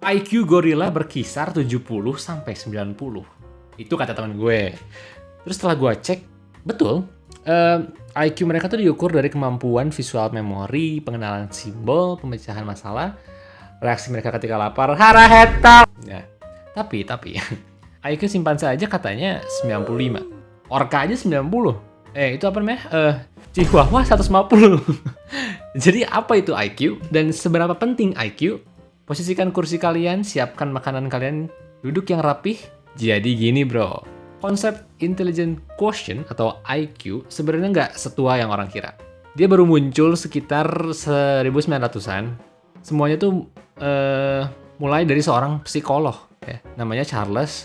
IQ gorila berkisar 70 sampai 90. Itu kata teman gue. Terus setelah gue cek, betul. IQ mereka tuh diukur dari kemampuan visual memori, pengenalan simbol, pemecahan masalah, reaksi mereka ketika lapar, haraheta. Ya, tapi IQ simpanse aja katanya 95. Orca aja 90. Itu apa namanya? Chihuahua 150. Jadi apa itu IQ dan seberapa penting IQ? Posisikan kursi kalian, siapkan makanan kalian, duduk yang rapih. Jadi gini bro, konsep intelligent quotient atau IQ sebenarnya nggak setua yang orang kira. Dia baru muncul sekitar 1900-an. Semuanya tuh mulai dari seorang psikolog, ya. Namanya Charles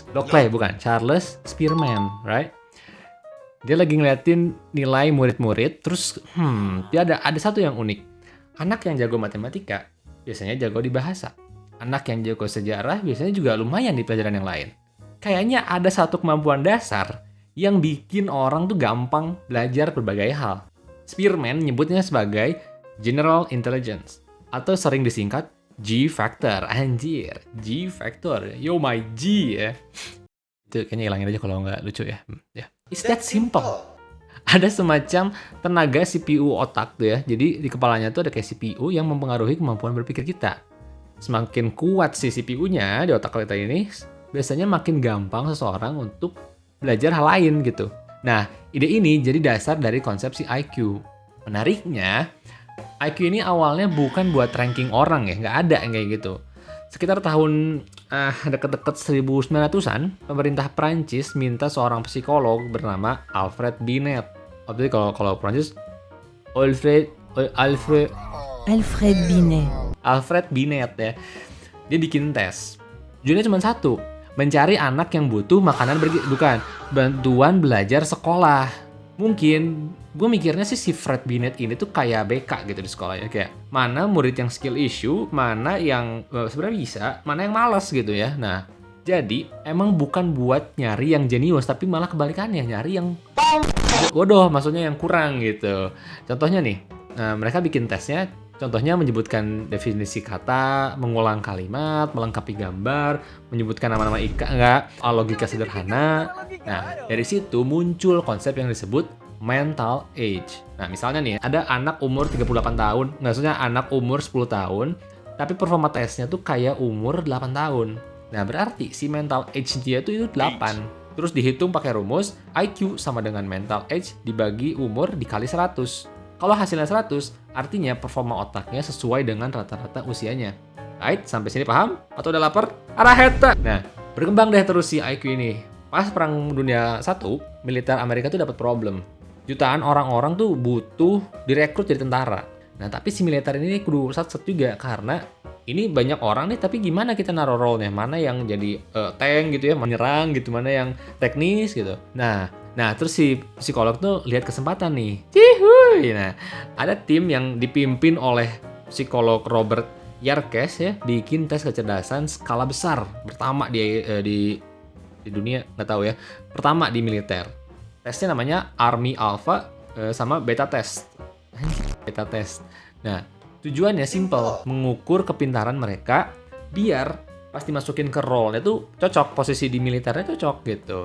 Spearman, right? Dia lagi ngeliatin nilai murid-murid, terus dia ada satu yang unik. Anak yang jago matematika biasanya jago di bahasa. Anak yang jago sejarah biasanya juga lumayan di pelajaran yang lain. Kayaknya ada satu kemampuan dasar yang bikin orang tuh gampang belajar berbagai hal. Spearman nyebutnya sebagai General Intelligence, atau sering disingkat G-Factor. Anjir, G-Factor. Yo my G ya. Itu kayaknya hilangin aja kalau nggak lucu ya. It's that simple. Ada semacam tenaga CPU otak tuh ya. Jadi di kepalanya tuh ada kayak CPU yang mempengaruhi kemampuan berpikir kita. Semakin kuat si CPU-nya di otak kita ini, biasanya makin gampang seseorang untuk belajar hal lain gitu. Nah, ide ini jadi dasar dari konsepsi IQ. Menariknya, IQ ini awalnya bukan buat ranking orang ya, nggak ada yang kayak gitu. Sekitar tahun deket-deket 1900-an, pemerintah Prancis minta seorang psikolog bernama Alfred Binet. Jadi kalau Prancis, Alfred Binet ya. Dia bikin tes. Tujuannya cuma satu, mencari anak yang butuh bantuan belajar sekolah. Mungkin gue mikirnya sih si Fred Binet ini tuh kayak BK gitu di sekolah ya, kayak mana murid yang skill issue, mana yang sebenarnya bisa, mana yang malas gitu ya. Nah, jadi emang bukan buat nyari yang jenius, tapi malah kebalikannya, nyari yang bodoh, maksudnya yang kurang gitu. Contohnya nih, mereka bikin tesnya, contohnya menyebutkan definisi kata, mengulang kalimat, melengkapi gambar, menyebutkan nama-nama logika sederhana. Nah, dari situ muncul konsep yang disebut mental age. Nah, misalnya nih, ada anak umur 38 tahun, maksudnya anak umur 10 tahun, tapi performa tesnya tuh kayak umur 8 tahun. Nah, berarti si mental age dia tuh itu 8. Terus dihitung pakai rumus, IQ sama dengan mental age dibagi umur dikali 100. Kalau hasilnya 100, artinya performa otaknya sesuai dengan rata-rata usianya. Right? Sampai sini paham? Atau udah lapar? Araheta! Nah, berkembang deh terus si IQ ini. Pas Perang Dunia I, militer Amerika tuh dapat problem. Jutaan orang-orang tuh butuh direkrut jadi tentara. Nah, tapi si militer ini kudu satset juga, karena ini banyak orang nih, tapi gimana kita naruh role-nya? Mana yang jadi tank gitu ya, menyerang gitu, mana yang teknis gitu. Nah, terus si psikolog tuh lihat kesempatan nih. Cihuy. Nah, ada tim yang dipimpin oleh psikolog Robert Yerkes ya, bikin tes kecerdasan skala besar. Pertama di dunia, nggak tahu ya. Pertama di militer. Tesnya namanya Army Alpha sama Beta Test. Beta Test. Nah, tujuannya simple, mengukur kepintaran mereka biar pas dimasukin ke role-nya tuh cocok, posisi di militernya cocok gitu.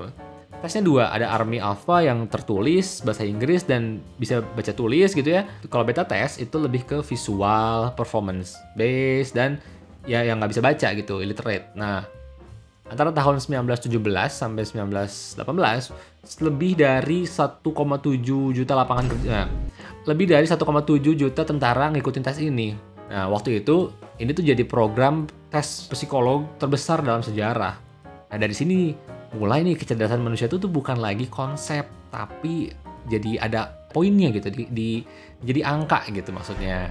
Tesnya 2, ada Army Alpha yang tertulis bahasa Inggris dan bisa baca tulis gitu ya. Kalau beta test itu lebih ke visual, performance based, dan ya yang nggak bisa baca gitu, illiterate. Nah, antara tahun 1917 sampai 1918, lebih dari 1,7 juta lapangan kerja. Lebih dari 1,7 juta tentara ngikutin tes ini. Nah, waktu itu, ini tuh jadi program tes psikolog terbesar dalam sejarah. Nah, dari sini mulai nih kecerdasan manusia itu tuh bukan lagi konsep, tapi jadi ada poinnya gitu, jadi angka gitu maksudnya.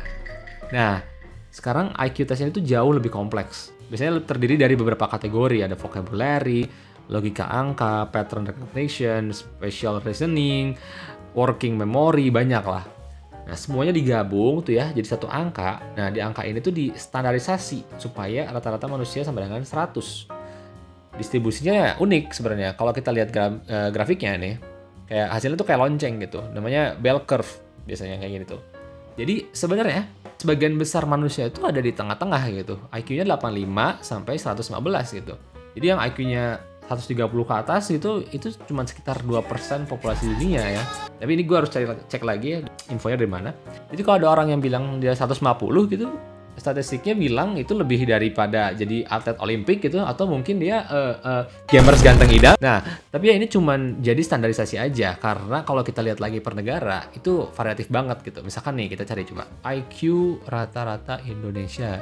Nah, sekarang IQ tesnya itu jauh lebih kompleks. Biasanya terdiri dari beberapa kategori, ada vocabulary, logika angka, pattern recognition, spatial reasoning, working memory, banyak lah. Nah, semuanya digabung tuh ya jadi satu angka. Nah, di angka ini tuh distandarisasi supaya rata-rata manusia sama dengan 100. Distribusinya ya unik sebenarnya. Kalau kita lihat grafiknya nih, kayak hasilnya tuh kayak lonceng gitu. Namanya bell curve biasanya kayak gini tuh. Jadi sebenarnya sebagian besar manusia itu ada di tengah-tengah gitu. IQ-nya 85 sampai 115 gitu. Jadi yang IQ-nya 130 ke atas itu cuma sekitar 2% populasi dunia ya. Tapi ini gue harus cek lagi ya infonya dari mana. Jadi kalau ada orang yang bilang dia 150 gitu, statistiknya bilang itu lebih daripada jadi atlet Olimpik gitu, atau mungkin dia gamers ganteng idam. Nah, tapi ya ini cuman jadi standarisasi aja, karena kalau kita lihat lagi per negara itu variatif banget gitu. Misalkan nih kita cari coba IQ rata-rata Indonesia.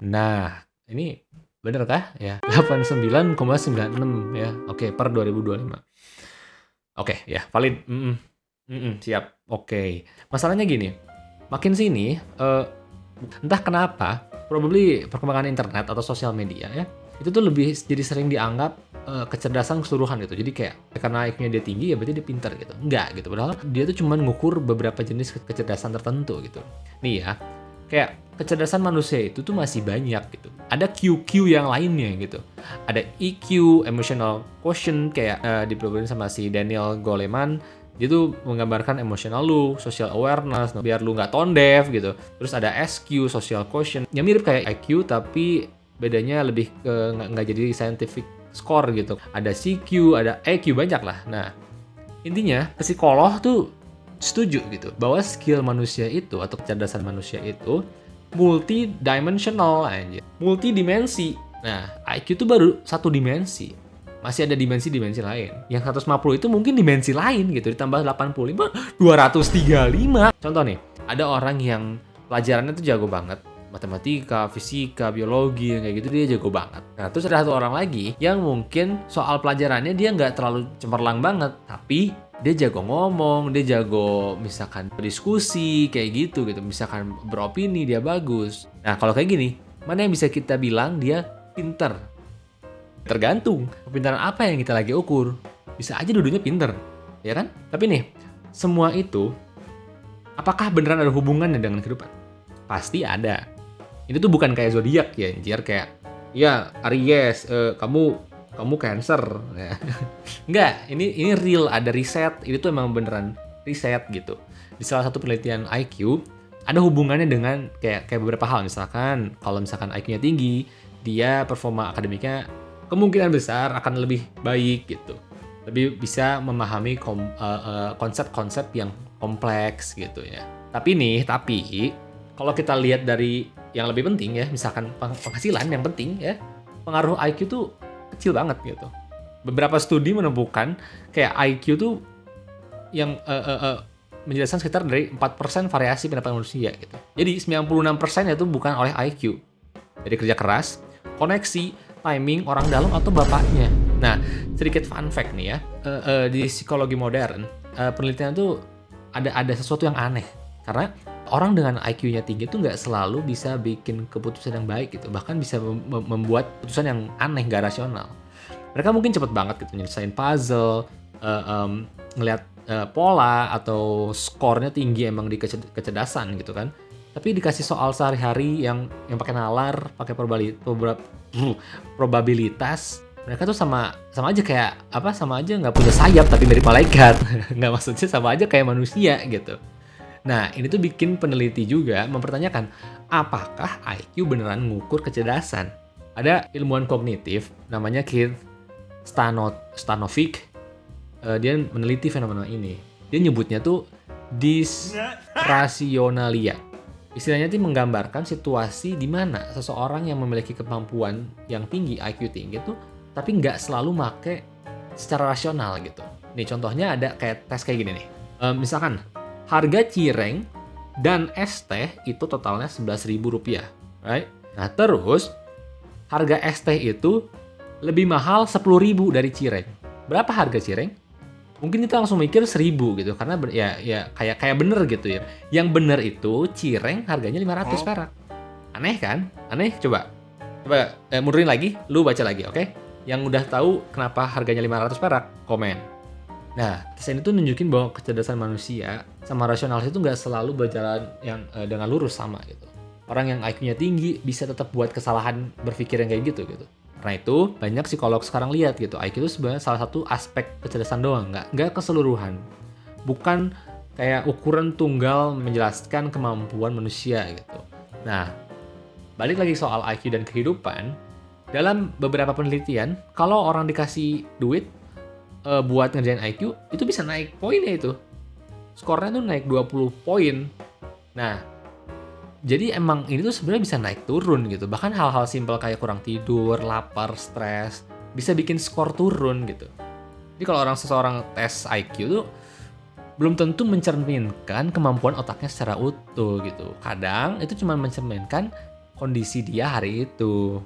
Nah, ini bener kah? Ya, 89,96 ya. Oke, per 2025. Oke, ya, valid. Siap. Oke. Masalahnya gini, makin sini entah kenapa, probably perkembangan internet atau sosial media ya, itu tuh lebih jadi sering dianggap kecerdasan keseluruhan gitu. Jadi kayak karena IQ-nya dia tinggi ya berarti dia pintar gitu. Enggak gitu. Padahal dia tuh cuma ngukur beberapa jenis kecerdasan tertentu gitu. Nih ya, kayak kecerdasan manusia itu tuh masih banyak gitu. Ada QQ yang lainnya gitu. Ada EQ, emotional quotient, kayak dipelajari sama si Daniel Goleman. Dia tuh menggambarkan emotional lu, social awareness, biar lu nggak tone deaf gitu. Terus ada SQ, social quotient, yang mirip kayak IQ tapi bedanya lebih ke nggak jadi scientific score gitu. Ada CQ, ada EQ, banyak lah. Nah, intinya psikolog tuh setuju gitu bahwa skill manusia itu atau kecerdasan manusia itu multidimensional aja, multidimensi. Nah, IQ itu baru satu dimensi. Masih ada dimensi-dimensi lain. Yang 150 itu mungkin dimensi lain gitu, ditambah 85, 235. Contoh nih, ada orang yang pelajarannya tuh jago banget, matematika, fisika, biologi, kayak gitu dia jago banget. Nah, terus ada satu orang lagi yang mungkin soal pelajarannya dia nggak terlalu cemerlang banget, tapi dia jago ngomong, dia jago misalkan berdiskusi, kayak gitu. Misalkan beropini, dia bagus. Nah, kalau kayak gini, mana yang bisa kita bilang dia pinter? Tergantung kepintaran apa yang kita lagi ukur. Bisa aja dulunya pinter, ya kan? Tapi nih, semua itu apakah beneran ada hubungannya dengan kehidupan? Pasti ada. Ini tuh bukan kayak zodiak ya, anjir, kayak ya Aries, kamu Cancer. Ya. Enggak, ini real, ada riset. Ini tuh emang beneran riset gitu. Di salah satu penelitian IQ ada hubungannya dengan kayak beberapa hal. Misalkan kalau misalkan IQ-nya tinggi, dia performa akademiknya kemungkinan besar akan lebih baik gitu. Lebih bisa memahami konsep-konsep yang kompleks gitu ya. Tapi kalau kita lihat dari yang lebih penting ya, misalkan penghasilan yang penting ya, pengaruh IQ tuh kecil banget gitu. Beberapa studi menemukan kayak IQ tuh yang menjelaskan sekitar dari 4% variasi pendapatan manusia gitu. Jadi 96% itu bukan oleh IQ. Dari kerja keras, koneksi, timing orang dalam atau bapaknya. Nah, sedikit fun fact nih ya, di psikologi modern, penelitian tuh ada sesuatu yang aneh. Karena orang dengan IQ-nya tinggi tuh nggak selalu bisa bikin keputusan yang baik gitu. Bahkan bisa membuat keputusan yang aneh, nggak rasional. Mereka mungkin cepet banget gitu nyelesain puzzle, ngelihat pola atau skornya tinggi emang di kecerdasan gitu kan. Tapi dikasih soal sehari-hari yang pakai nalar, pakai probabilitas, mereka tuh sama aja kayak sama aja nggak punya sayap tapi dari malaikat. Nggak, maksudnya sama aja kayak manusia gitu. Nah, ini tuh bikin peneliti juga mempertanyakan apakah IQ beneran ngukur kecerdasan. Ada ilmuwan kognitif namanya Keith Stanovic, dia meneliti fenomena ini. Dia nyebutnya tuh disrasionalia. Istilahnya itu menggambarkan situasi di mana seseorang yang memiliki kemampuan yang tinggi, IQ tinggi tuh, tapi nggak selalu make secara rasional gitu. Nih contohnya ada kayak tes kayak gini nih. Misalkan harga cireng dan es teh itu totalnya Rp11.000, right? Nah terus harga es teh itu lebih mahal Rp10.000 dari cireng. Berapa harga cireng? Mungkin kita langsung mikir 1.000 gitu, karena ya kayak bener gitu ya. Yang bener itu cireng harganya 500 perak. Aneh kan? Aneh? Coba mundurin lagi, lu baca lagi, oke? Yang udah tahu kenapa harganya 500 perak, komen. Nah, tes ini tuh nunjukin bahwa kecerdasan manusia sama rasionalitas itu nggak selalu berjalan yang dengan lurus sama gitu. Orang yang IQ-nya tinggi bisa tetap buat kesalahan berpikir yang kayak gitu. Karena itu, banyak psikolog sekarang lihat gitu, IQ itu sebenarnya salah satu aspek kecerdasan doang, nggak keseluruhan. Bukan kayak ukuran tunggal menjelaskan kemampuan manusia gitu. Nah, balik lagi soal IQ dan kehidupan, dalam beberapa penelitian, kalau orang dikasih duit buat ngerjain IQ, itu bisa naik poinnya itu. Skornya tuh naik 20 poin. Nah, jadi emang ini tuh sebenarnya bisa naik turun gitu. Bahkan hal-hal simpel kayak kurang tidur, lapar, stres, bisa bikin skor turun gitu. Jadi kalau seseorang tes IQ tuh belum tentu mencerminkan kemampuan otaknya secara utuh gitu. Kadang itu cuma mencerminkan kondisi dia hari itu.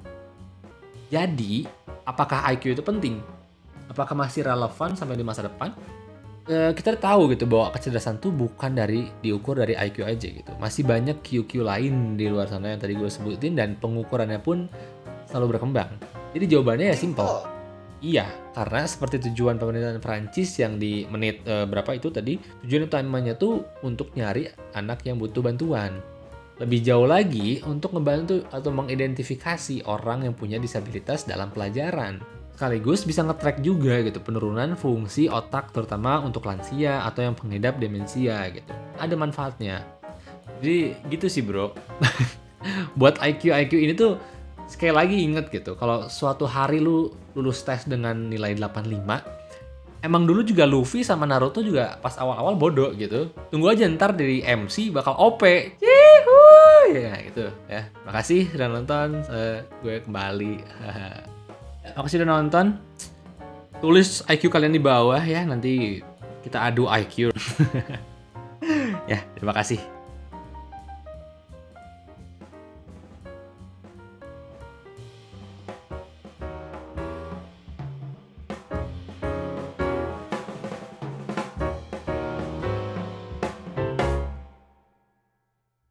Jadi, apakah IQ itu penting? Apakah masih relevan sampai di masa depan? Kita tahu gitu bahwa kecerdasan tuh bukan diukur dari IQ aja gitu. Masih banyak QQ lain di luar sana yang tadi gue sebutin dan pengukurannya pun selalu berkembang. Jadi jawabannya ya simple. Iya, karena seperti tujuan pemerintahan Prancis yang di menit berapa itu tadi, tujuan utamanya tuh untuk nyari anak yang butuh bantuan. Lebih jauh lagi untuk ngebantu atau mengidentifikasi orang yang punya disabilitas dalam pelajaran. Sekaligus bisa nge-track juga gitu penurunan fungsi otak terutama untuk lansia atau yang pengidap demensia gitu. Ada manfaatnya. Jadi gitu sih bro. Buat IQ ini tuh sekali lagi inget gitu, kalau suatu hari lu lulus tes dengan nilai 85, emang dulu juga Luffy sama Naruto juga pas awal-awal bodoh gitu. Tunggu aja ntar dari MC bakal OP. Cihuy! Ya gitu ya. Makasih sudah nonton, gue kembali. Makasih udah nonton. Tulis IQ kalian di bawah ya, nanti kita adu IQ. Ya, terima kasih.